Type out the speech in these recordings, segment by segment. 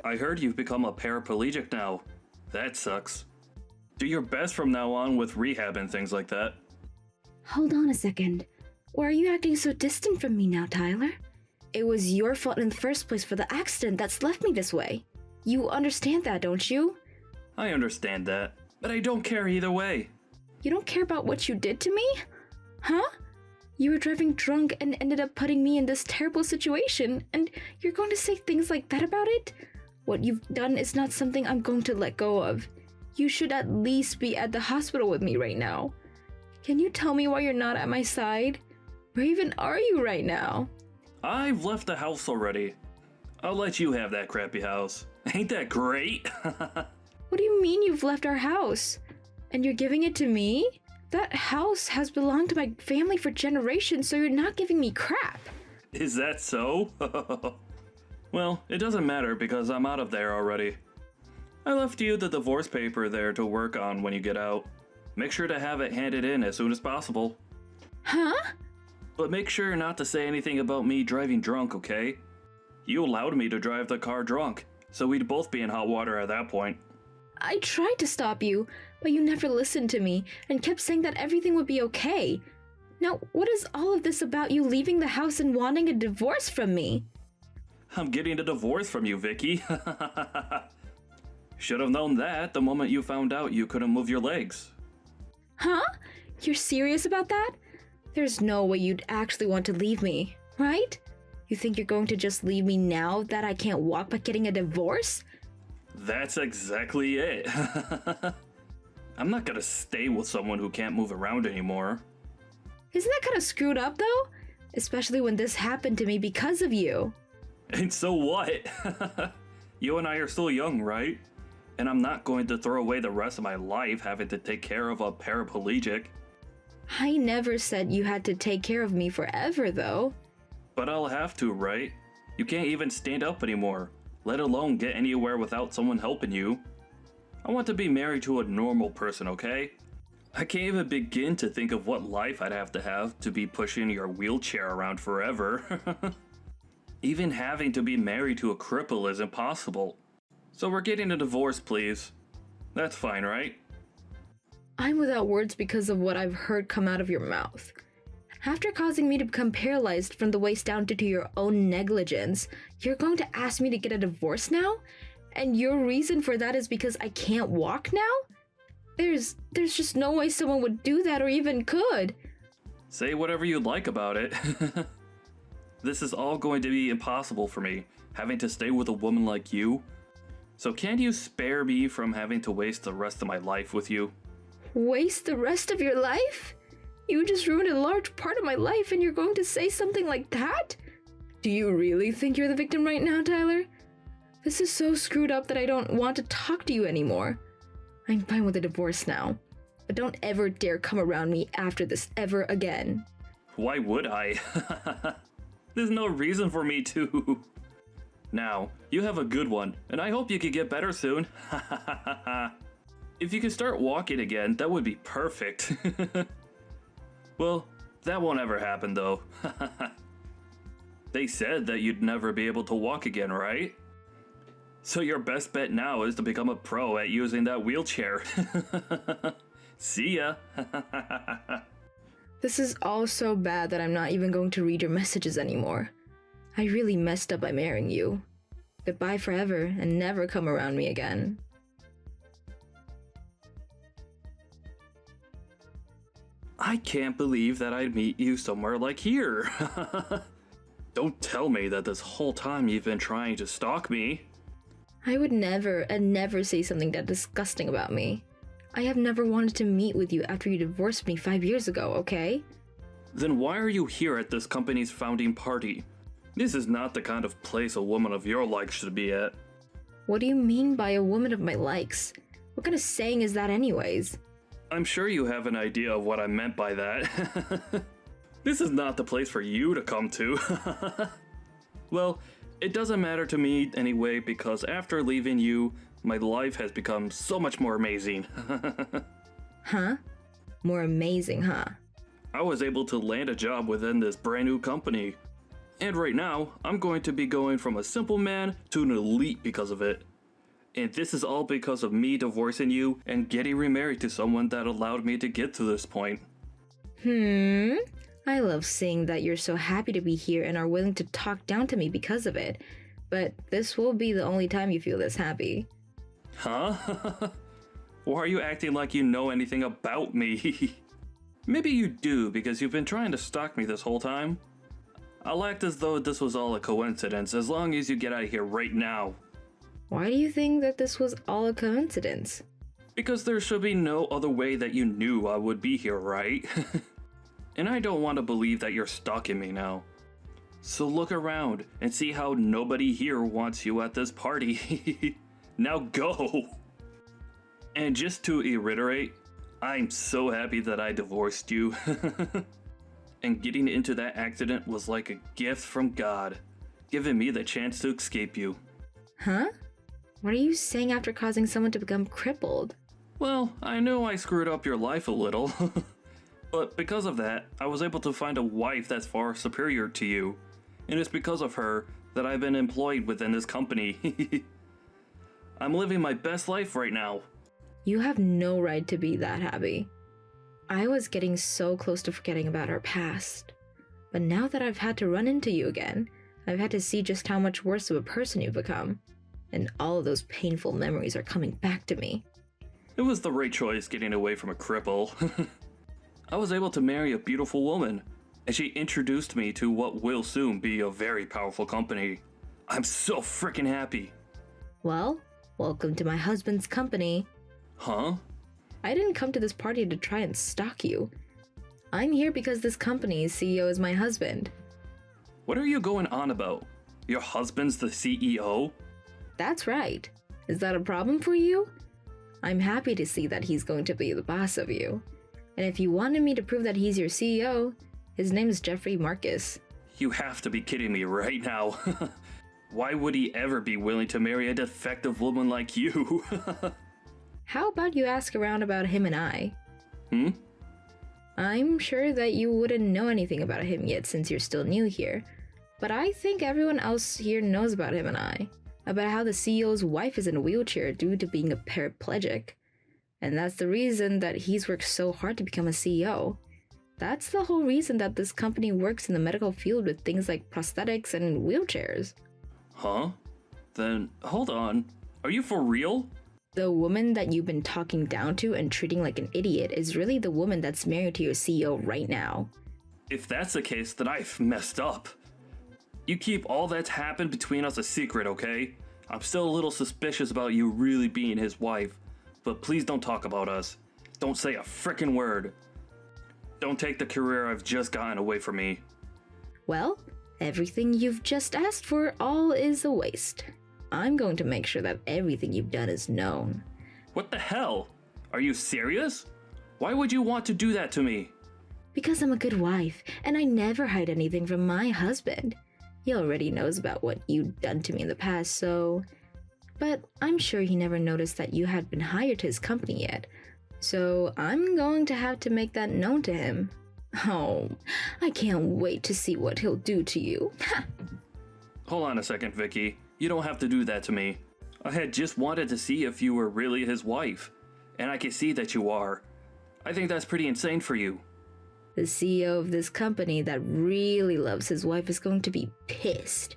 I heard you've become a paraplegic now. That sucks. Do your best from now on with rehab and things like that. Hold on a second. Why are you acting so distant from me now, Tyler? It was your fault in the first place for the accident that's left me this way. You understand that, don't you? I understand that, but I don't care either way. You don't care about what you did to me? Huh? You were driving drunk and ended up putting me in this terrible situation, and you're going to say things like that about it? What you've done is not something I'm going to let go of. You should at least be at the hospital with me right now. Can you tell me why you're not at my side? Where even are you right now? I've left the house already. I'll let you have that crappy house. Ain't that great? What do you mean you've left our house? And you're giving it to me? That house has belonged to my family for generations, so you're not giving me crap. Is that so? Well, it doesn't matter because I'm out of there already. I left you the divorce paper there to work on when you get out. Make sure to have it handed in as soon as possible. Huh? But make sure not to say anything about me driving drunk, okay? You allowed me to drive the car drunk, so we'd both be in hot water at that point. I tried to stop you, but you never listened to me and kept saying that everything would be okay. Now, what is all of this about you leaving the house and wanting a divorce from me? I'm getting a divorce from you, Vicky. Should have known that the moment you found out you couldn't move your legs. Huh? You're serious about that? There's no way you'd actually want to leave me, right? You think you're going to just leave me now that I can't walk by getting a divorce? That's exactly it. I'm not gonna stay with someone who can't move around anymore. Isn't that kind of screwed up though? Especially when this happened to me because of you. And so what? You and I are still young, right? And I'm not going to throw away the rest of my life having to take care of a paraplegic. I never said you had to take care of me forever though. But I'll have to, right? You can't even stand up anymore, let alone get anywhere without someone helping you. I want to be married to a normal person, okay? I can't even begin to think of what life I'd have to be pushing your wheelchair around forever. Even having to be married to a cripple is impossible. So we're getting a divorce, please. That's fine, right? I'm without words because of what I've heard come out of your mouth. After causing me to become paralyzed from the waist down due to your own negligence, you're going to ask me to get a divorce now? And your reason for that is because I can't walk now? There's just no way someone would do that or even could. Say whatever you like about it. This is all going to be impossible for me, having to stay with a woman like you. So can you spare me from having to waste the rest of my life with you? Waste the rest of your life? You just ruined a large part of my life and you're going to say something like that? Do you really think you're the victim right now, Tyler? This is so screwed up that I don't want to talk to you anymore. I'm fine with a divorce now, but don't ever dare come around me after this ever again. Why would I? There's no reason for me to. Now, you have a good one, and I hope you can get better soon. If you could start walking again, that would be perfect. Well, that won't ever happen though. They said that you'd never be able to walk again, right? So your best bet now is to become a pro at using that wheelchair. See ya. This is all so bad that I'm not even going to read your messages anymore. I really messed up by marrying you. Goodbye forever and never come around me again. I can't believe that I'd meet you somewhere like here. Don't tell me that this whole time you've been trying to stalk me. I would never and never say something that disgusting about me. I have never wanted to meet with you after you divorced me 5 years ago, okay? Then why are you here at this company's founding party? This is not the kind of place a woman of your likes should be at. What do you mean by a woman of my likes? What kind of saying is that anyways? I'm sure you have an idea of what I meant by that. This is not the place for you to come to. Well, it doesn't matter to me anyway because after leaving you, my life has become so much more amazing. Huh? More amazing, huh? I was able to land a job within this brand new company. And right now, I'm going to be going from a simple man to an elite because of it. And this is all because of me divorcing you and getting remarried to someone that allowed me to get to this point. I love seeing that you're so happy to be here and are willing to talk down to me because of it. But this will be the only time you feel this happy. Huh? Why are you acting like you know anything about me? Maybe you do because you've been trying to stalk me this whole time. I'll act as though this was all a coincidence as long as you get out of here right now. Why do you think that this was all a coincidence? Because there should be no other way that you knew I would be here, right? And I don't want to believe that you're stalking me now. So look around and see how nobody here wants you at this party. Now go! And just to reiterate, I'm so happy that I divorced you. And getting into that accident was like a gift from God, giving me the chance to escape you. Huh? What are you saying after causing someone to become crippled? Well, I know I screwed up your life a little. But because of that, I was able to find a wife that's far superior to you. And it's because of her that I've been employed within this company. I'm living my best life right now. You have no right to be that happy. I was getting so close to forgetting about our past. But now that I've had to run into you again, I've had to see just how much worse of a person you've become. And all of those painful memories are coming back to me. It was the right choice getting away from a cripple. I was able to marry a beautiful woman, and she introduced me to what will soon be a very powerful company. I'm so freaking happy. Well, welcome to my husband's company. Huh? I didn't come to this party to try and stalk you. I'm here because this company's CEO is my husband. What are you going on about? Your husband's the CEO? That's right. Is that a problem for you? I'm happy to see that he's going to be the boss of you. And if you wanted me to prove that he's your CEO, his name is Jeffrey Marcus. You have to be kidding me right now. Why would he ever be willing to marry a defective woman like you? How about you ask around about him and I? I'm sure that you wouldn't know anything about him yet since you're still new here. But I think everyone else here knows about him and I. About how the CEO's wife is in a wheelchair due to being a paraplegic. And that's the reason that he's worked so hard to become a CEO. That's the whole reason that this company works in the medical field with things like prosthetics and wheelchairs. Huh? Then, hold on. Are you for real? The woman that you've been talking down to and treating like an idiot is really the woman that's married to your CEO right now. If that's the case, then I've messed up. You keep all that's happened between us a secret, okay? I'm still a little suspicious about you really being his wife, but please don't talk about us. Don't say a frickin' word. Don't take the career I've just gotten away from me. Well, everything you've just asked for all is a waste. I'm going to make sure that everything you've done is known. What the hell? Are you serious? Why would you want to do that to me? Because I'm a good wife, and I never hide anything from my husband. He already knows about what you've done to me in the past, so... But I'm sure he never noticed that you had been hired to his company yet. So I'm going to have to make that known to him. Oh, I can't wait to see what he'll do to you. Hold on a second, Vicky. You don't have to do that to me. I had just wanted to see if you were really his wife. And I can see that you are. I think that's pretty insane for you. The CEO of this company that really loves his wife is going to be pissed.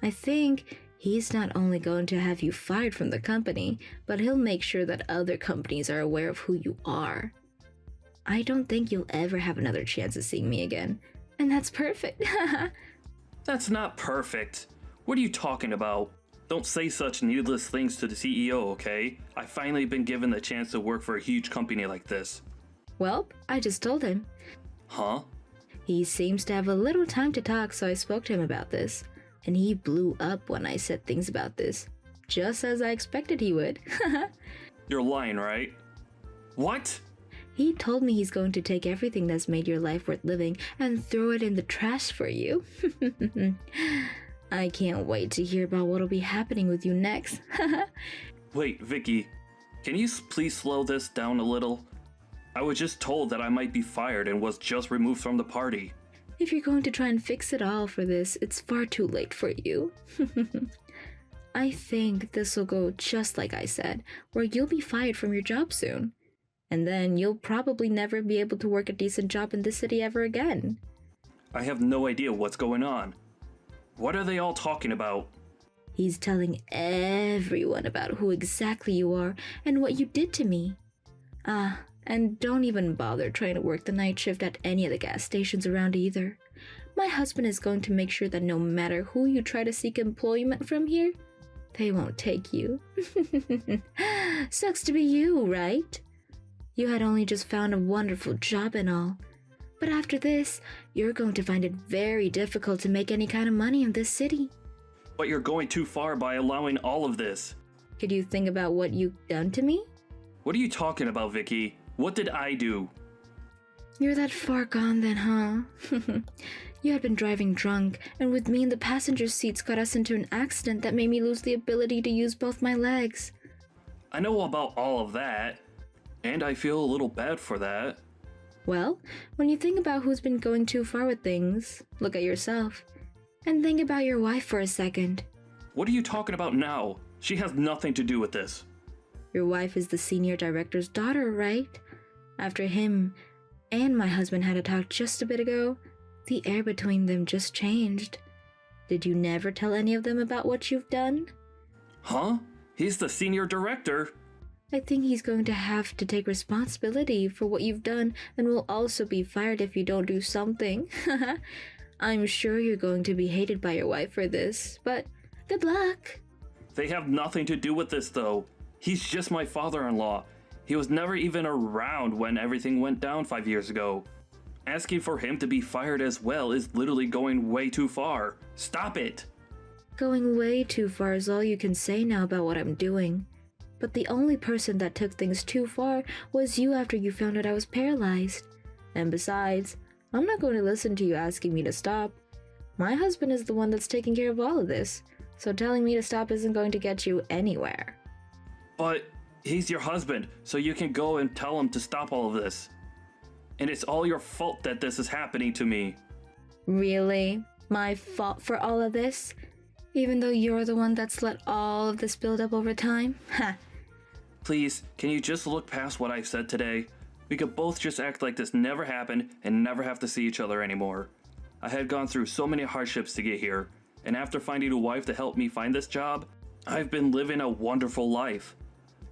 I think he's not only going to have you fired from the company, but he'll make sure that other companies are aware of who you are. I don't think you'll ever have another chance of seeing me again. And that's perfect. That's not perfect. What are you talking about? Don't say such needless things to the CEO, okay? I've finally been given the chance to work for a huge company like this. Well, I just told him. Huh? He seems to have a little time to talk, so I spoke to him about this. And he blew up when I said things about this. Just as I expected he would. You're lying, right? What? He told me he's going to take everything that's made your life worth living and throw it in the trash for you. I can't wait to hear about what'll be happening with you next. Wait, Vicky. Can you please slow this down a little? I was just told that I might be fired and was just removed from the party. If you're going to try and fix it all for this, it's far too late for you. I think this will go just like I said, where you'll be fired from your job soon. And then you'll probably never be able to work a decent job in this city ever again. I have no idea what's going on. What are they all talking about? He's telling everyone about who exactly you are and what you did to me. And don't even bother trying to work the night shift at any of the gas stations around either. My husband is going to make sure that no matter who you try to seek employment from here, they won't take you. Sucks to be you, right? You had only just found a wonderful job and all. But after this, you're going to find it very difficult to make any kind of money in this city. But you're going too far by allowing all of this. Could you think about what you've done to me? What are you talking about, Vicky? What did I do? You're that far gone then, huh? You had been driving drunk, and with me in the passenger seats got us into an accident that made me lose the ability to use both my legs. I know about all of that, and I feel a little bad for that. Well, when you think about who's been going too far with things, look at yourself. And think about your wife for a second. What are you talking about now? She has nothing to do with this. Your wife is the senior director's daughter, right? After him and my husband had a talk just a bit ago, the air between them just changed. Did you never tell any of them about what you've done? Huh? He's the senior director. I think he's going to have to take responsibility for what you've done and will also be fired if you don't do something. I'm sure you're going to be hated by your wife for this, but good luck. They have nothing to do with this, though. He's just my father-in-law. He was never even around when everything went down 5 years ago. Asking for him to be fired as well is literally going way too far. Stop it! Going way too far is all you can say now about what I'm doing. But the only person that took things too far was you after you found out I was paralyzed. And besides, I'm not going to listen to you asking me to stop. My husband is the one that's taking care of all of this, so telling me to stop isn't going to get you anywhere. But he's your husband, so you can go and tell him to stop all of this. And it's all your fault that this is happening to me. Really? My fault for all of this? Even though you're the one that's let all of this build up over time? Ha! Please, can you just look past what I've said today? We could both just act like this never happened and never have to see each other anymore. I had gone through so many hardships to get here, and after finding a wife to help me find this job, I've been living a wonderful life.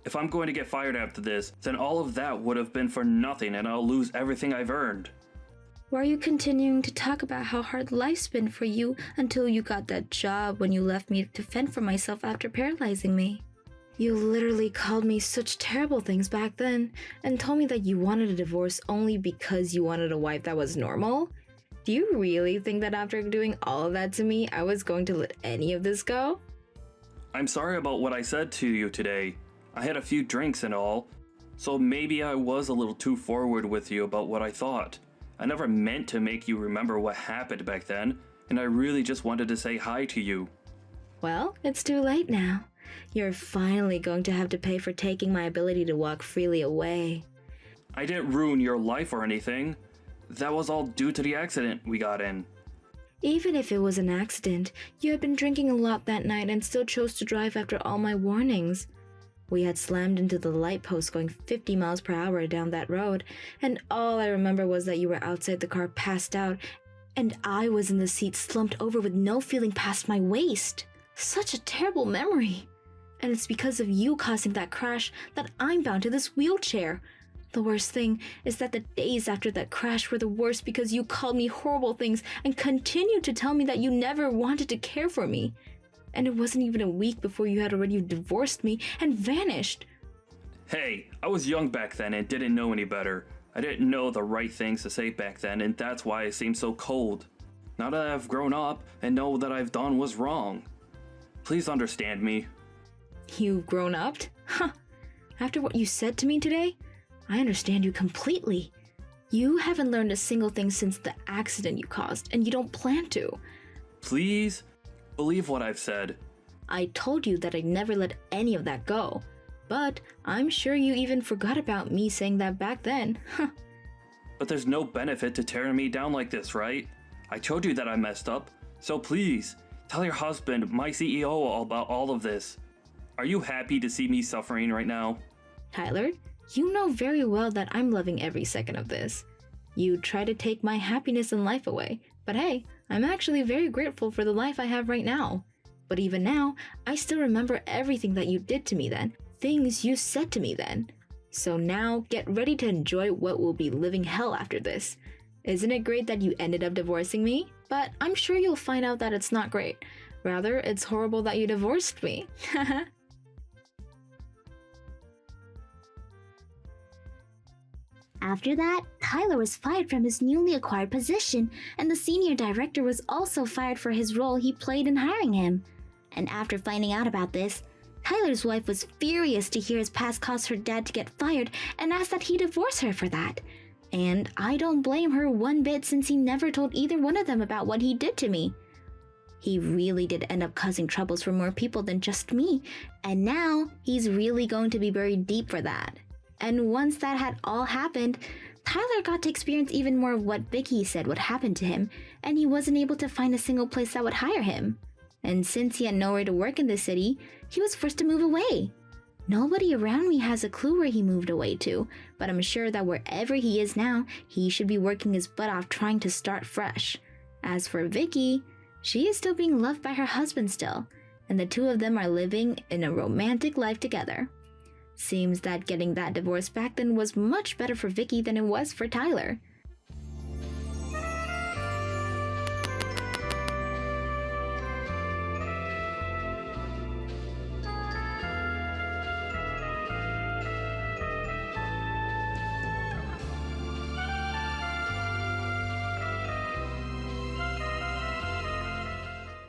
If I'm going to get fired after this, then all of that would have been for nothing and I'll lose everything I've earned. Why are you continuing to talk about how hard life's been for you until you got that job when you left me to fend for myself after paralyzing me? You literally called me such terrible things back then and told me that you wanted a divorce only because you wanted a wife that was normal? Do you really think that after doing all of that to me, I was going to let any of this go? I'm sorry about what I said to you today. I had a few drinks and all, so maybe I was a little too forward with you about what I thought. I never meant to make you remember what happened back then, and I really just wanted to say hi to you. Well, it's too late now. You're finally going to have to pay for taking my ability to walk freely away. I didn't ruin your life or anything. That was all due to the accident we got in. Even if it was an accident, you had been drinking a lot that night and still chose to drive after all my warnings. We had slammed into the light post going 50 miles per hour down that road, and all I remember was that you were outside the car passed out, and I was in the seat slumped over with no feeling past my waist. Such a terrible memory. And it's because of you causing that crash that I'm bound to this wheelchair. The worst thing is that the days after that crash were the worst because you called me horrible things and continued to tell me that you never wanted to care for me. And it wasn't even a week before you had already divorced me and vanished. Hey, I was young back then and didn't know any better. I didn't know the right things to say back then, and that's why I seemed so cold. Now that I've grown up and know that I've done was wrong, please understand me. You've grown up? Huh. After what you said to me today, I understand you completely. You haven't learned a single thing since the accident you caused, and you don't plan to. Please? Believe what I've said. I told you that I'd never let any of that go. But I'm sure you even forgot about me saying that back then. But there's no benefit to tearing me down like this, right? I told you that I messed up, so please, tell your husband, my CEO, all about all of this. Are you happy to see me suffering right now? Tyler, you know very well that I'm loving every second of this. You try to take my happiness in life away, but hey, I'm actually very grateful for the life I have right now. But even now, I still remember everything that you did to me then, things you said to me then. So now, get ready to enjoy what will be living hell after this. Isn't it great that you ended up divorcing me? But I'm sure you'll find out that it's not great. Rather, it's horrible that you divorced me. After that, Tyler was fired from his newly acquired position, and the senior director was also fired for his role he played in hiring him. And after finding out about this, Tyler's wife was furious to hear his past caused her dad to get fired and asked that he divorce her for that. And I don't blame her one bit since he never told either one of them about what he did to me. He really did end up causing troubles for more people than just me, and now he's really going to be buried deep for that. And once that had all happened, Tyler got to experience even more of what Vicky said would happen to him, and he wasn't able to find a single place that would hire him. And since he had nowhere to work in the city, he was forced to move away. Nobody around me has a clue where he moved away to, but I'm sure that wherever he is now, he should be working his butt off trying to start fresh. As for Vicky, she is still being loved by her husband still, and the two of them are living in a romantic life together. Seems that getting that divorce back then was much better for Vicky than it was for Tyler.